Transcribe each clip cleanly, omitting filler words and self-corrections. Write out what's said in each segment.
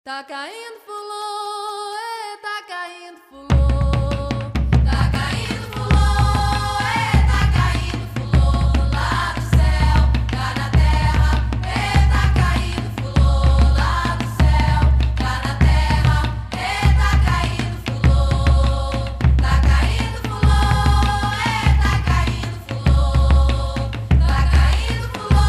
Tá caindo fulô, tá caindo fulô. Tá caindo fulô, tá caindo fulô. Lá do céu, cá na terra. Tá caindo fulô. Lá do céu, cá na terra. Tá caindo fulô. Tá caindo fulô, tá caindo fulô. Tá caindo fulô,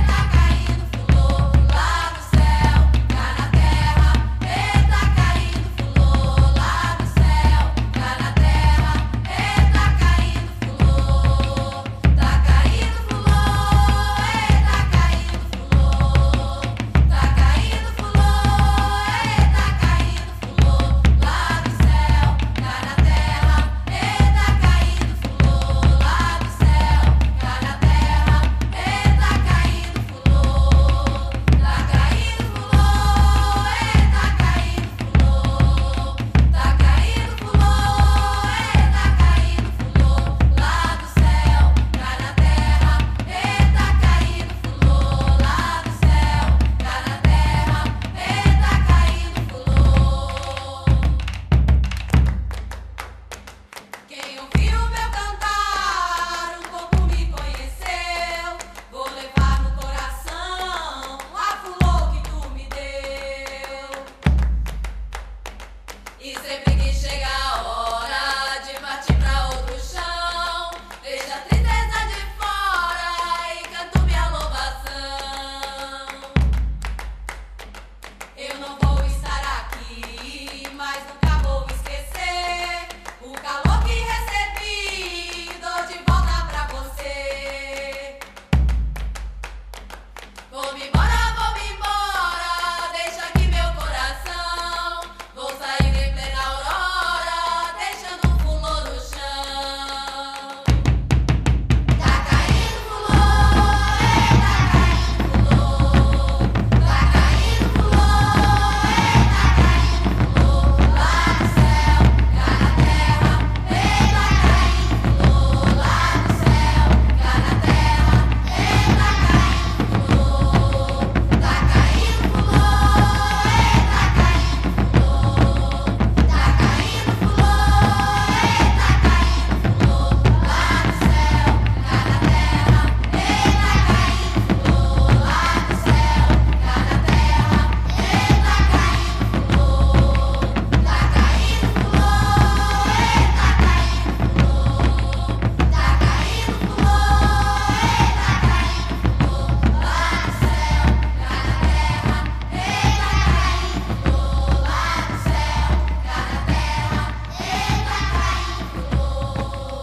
tá caindo fulô. Lá do céu, cá na terra. Tá caindo fulô. Lá do céu, cá na terra. Tá caindo fulô. Tá caindo fulô, tá caindo fulô. Tá caindo fulô, tá caindo fulô. Lá do céu, cá na terra. Tá caindo fulô. Lá do céu, cá na terra. Tá caindo fulô. Tá caindo fulô, tá caindo fulô. Tá caindo fulô, tá caindo fulô. Lá do céu, cá na terra. Tá caindo fulô. Lá do céu, cá na terra. Tá caindo fulô. Quem ouviu meu cantar, um pouco me conheceu. Vou levar no coração a flor que tu me deu. E sempre que chega a hora de partir pra outro chão, deixa a tristeza de fora e canto minha louvação. Eu não vou estar aqui, mas nunca vou esquecer o calor que recebi. Dou de volta pra você. Vou-me embora, deixa aqui meu coração. Vou sair em plena aurora, deixando um fulô no chão. Tá caindo fulô, tá caindo fulô. Tá caindo fulô, tá caindo fulô. Lá do céu, cá na terra. Tá caindo fulô. Lá do céu, cá na terra. Tá caindo fulô. Tá caindo fulô, tá caindo fulô. Tá caindo fulô, tá caindo fulô. Lá do céu, cá na terra. Tá caindo fulô. Lá do céu, cá na terra. Tá caindo fulô. Tá caindo fulô, tá caindo fulô. Tá caindo fulô, tá caindo fulô. Lá do céu, cá na terra. Tá caindo fulô. Lá do céu, cá na terra. Tá caindo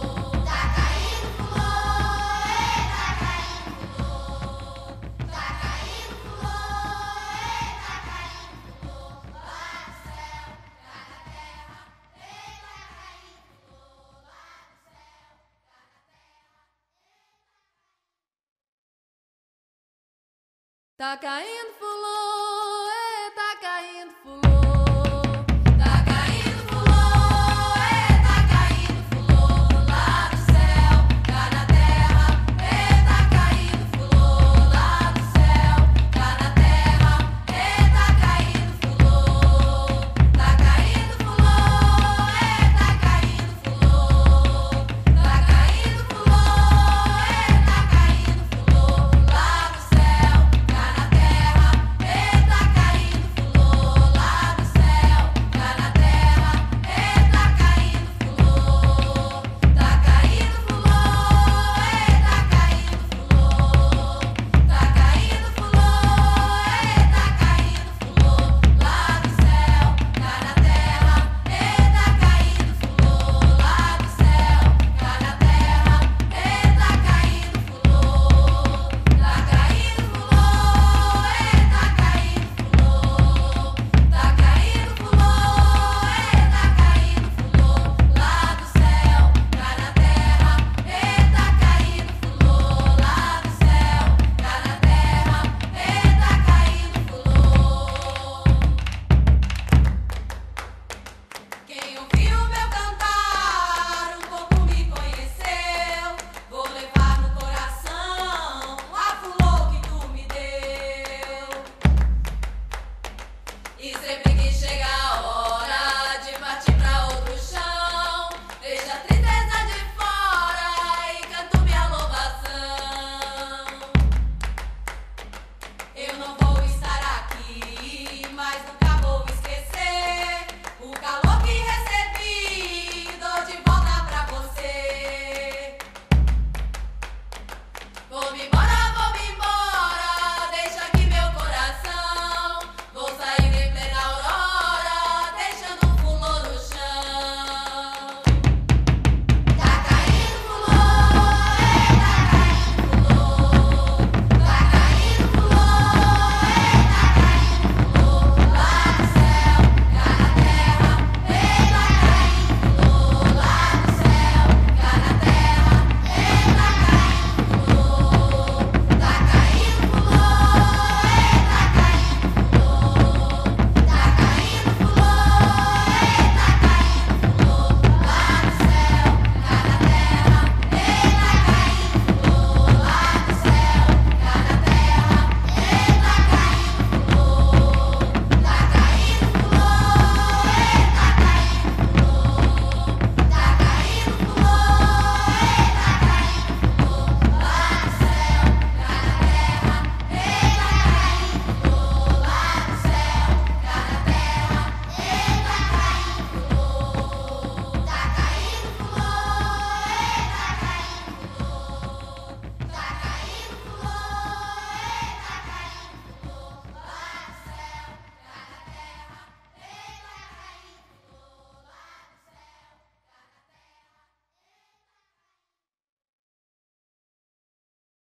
fulô. Tá caindo fulô, tá caindo fulô. Tá caindo fulô, tá caindo fulô. Lá do céu, cá na terra. Tá caindo fulô. Tá caindo fulô. Tá caindo fulô, tá caindo fulô. Lá do céu, cá na terra. Tá caindo fulô. Lá do céu, cá na terra. Tá caindo fulô. Tá caindo fulô, tá caindo fulô. Tá caindo fulô, tá caindo fulô. Lá do céu, cá na terra. E sempre que chegar